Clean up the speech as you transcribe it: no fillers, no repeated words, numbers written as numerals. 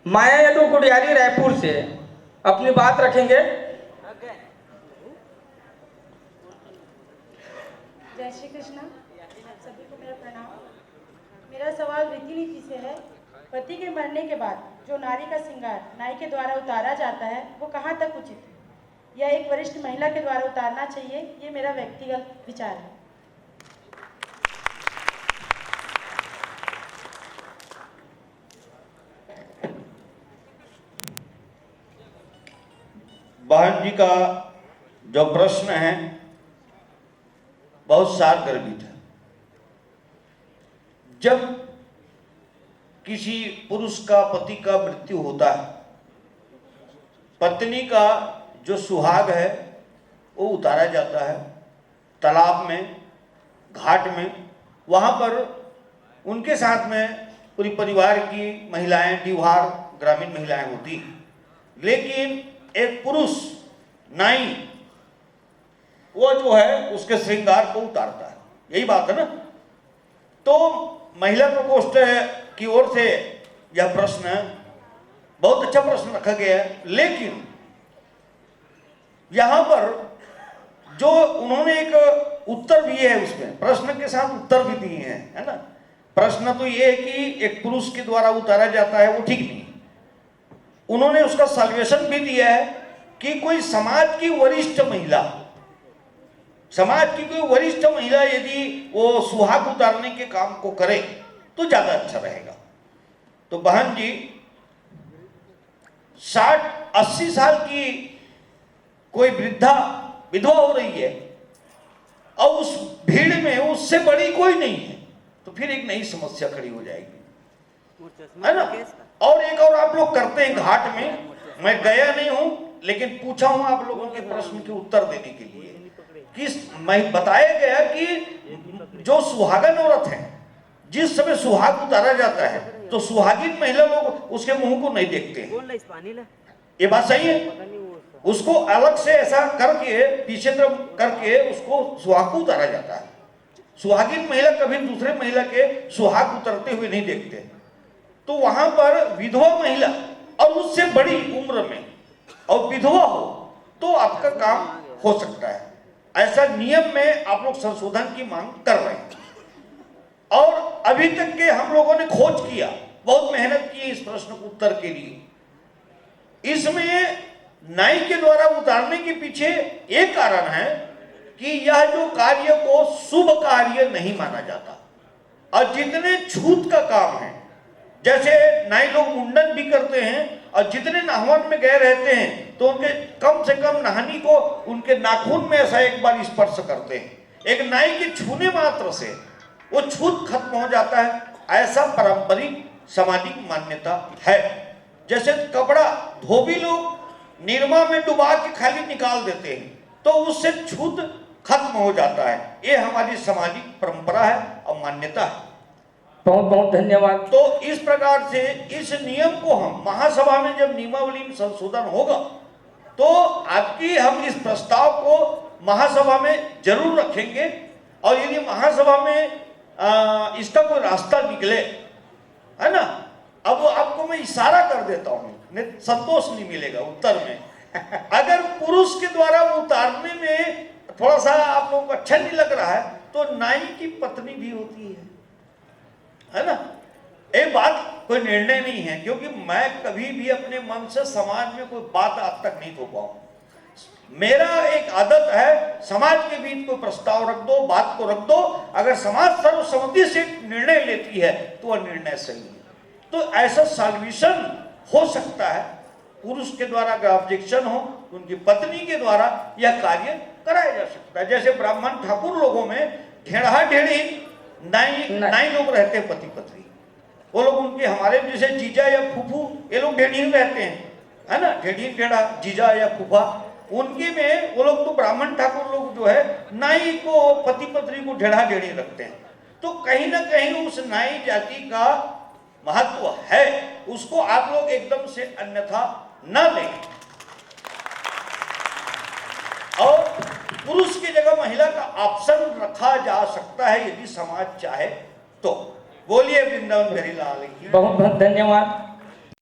माया यादव गुड़ियारी रायपुर से अपनी बात रखेंगे। जय श्री कृष्णा। सभी को मेरा प्रणाम। मेरा सवाल रीति नीति से है। पति के मरने के बाद जो नारी का श्रृंगार नाई के द्वारा उतारा जाता है वो कहाँ तक उचित है? यह एक वरिष्ठ महिला के द्वारा उतारना चाहिए, ये मेरा व्यक्तिगत विचार है। बहन जी का जो प्रश्न है बहुत सारगर्भित है। जब किसी पुरुष का पति का मृत्यु होता है, पत्नी का जो सुहाग है वो उतारा जाता है तालाब में, घाट में। वहाँ पर उनके साथ में पूरी परिवार की महिलाएं, डिवार ग्रामीण महिलाएं होती हैं। लेकिन एक पुरुष नाई वो जो है उसके श्रृंगार को उतारता है। यही बात है ना। तो महिला प्रकोष्ठ की ओर से यह प्रश्न बहुत अच्छा प्रश्न रखा गया है। लेकिन यहां पर जो उन्होंने एक उत्तर दिए है, उसमें प्रश्न के साथ उत्तर भी दिए हैं, है ना। प्रश्न तो ये है कि एक पुरुष के द्वारा उतारा जाता है, वो ठीक नहीं है। उन्होंने उसका सॉल्यूशन भी दिया है कि कोई समाज की वरिष्ठ महिला, समाज की कोई वरिष्ठ महिला यदि वो सुहाग उतारने के काम को करे तो ज्यादा अच्छा रहेगा। तो बहन जी 60-80 साल की कोई वृद्धा विधवा हो रही है और उस भीड़ में उससे बड़ी कोई नहीं है, तो फिर एक नई समस्या खड़ी हो जाएगी, है ना। और एक और आप लोग करते हैं घाट में, मैं गया नहीं हूं लेकिन पूछा हूं आप लोगों के प्रश्न के उत्तर देने के लिए कि मैं बताया गया कि जो सुहागन औरत है, जिस समय सुहाग उतारा जाता है तो सुहागिन महिला लोग उसके मुंह को नहीं देखते हैं। ये बात सही है। उसको अलग से ऐसा करके पीछे तरफ करके उसको सुहाग को उतारा जाता है। सुहागिन महिला कभी दूसरे महिला के सुहाग उतरते हुए नहीं देखते। तो वहां पर विधवा महिला और उससे बड़ी उम्र में और विधवा हो तो आपका काम हो सकता है। ऐसा नियम में आप लोग संशोधन की मांग कर रहे हैं। और अभी तक के हम लोगों ने खोज किया, बहुत मेहनत की इस प्रश्न को उत्तर के लिए। इसमें नाई के द्वारा उतारने के पीछे एक कारण है कि यह जो कार्य को शुभ कार्य नहीं माना जाता। और जितने छूत का काम है, जैसे नाई लोग मुंडन भी करते हैं और जितने नाहवन में गए रहते हैं तो उनके कम से कम नहानी को उनके नाखून में ऐसा एक बार स्पर्श करते हैं। एक नाई के छूने मात्र से वो छूत खत्म हो जाता है, ऐसा पारंपरिक सामाजिक मान्यता है। जैसे कपड़ा धोबी लोग निरमा में डुबा के खाली निकाल देते हैं तो उससे छूत खत्म हो जाता है। ये हमारी सामाजिक परंपरा है और मान्यता है। बहुत बहुत धन्यवाद। तो इस प्रकार से इस नियम को हम महासभा में जब नियमावली में संशोधन होगा तो आपकी हम इस प्रस्ताव को महासभा में जरूर रखेंगे। और यदि महासभा में इसका कोई रास्ता निकले, है ना, अब आपको मैं इशारा कर देता हूं, संतोष नहीं मिलेगा उत्तर में। अगर पुरुष के द्वारा उतारने में थोड़ा सा आप लोगों को अच्छा नहीं लग रहा है तो नाई की पत्नी भी होती है ना। एक बात कोई निर्णय नहीं है, क्योंकि मैं कभी भी अपने मन से समाज में कोई बात आज तक नहीं थोपा हूं। मेरा एक आदत है, समाज के बीच कोई प्रस्ताव रख दो, बात को रख दो, अगर समाज सर्वसम्मति से निर्णय लेती है तो वह निर्णय सही है। तो ऐसा सॉल्यूशन हो सकता है। पुरुष के द्वारा अगर ऑब्जेक्शन हो, उनकी पत्नी के द्वारा यह कार्य कराया जा सकता है। जैसे ब्राह्मण ठाकुर लोगों में ढेढ़ा ढेढ़ी नाई लोग रहते हैं, पति पत्नी, वो लोग उनके हमारे जैसे जीजा या फूफू, ये लोग ढेढ़ी रहते हैं, है ना, ढेढ़ी ढेढ़ा जीजा या फूफा। उनके में वो लोग तो ब्राह्मण ठाकुर लोग जो है नाई को, पति पत्नी को ढेढ़ा ढेढ़ी रखते हैं। तो कहीं ना कहीं उस नाई जाति का महत्व है, उसको आप लोग एकदम से अन्यथा न लें। और पुरुष की जगह महिला का ऑप्शन रखा जा सकता है यदि समाज चाहे तो। बोलिए वृंदावन बिहारी लाल की। बहुत बहुत धन्यवाद।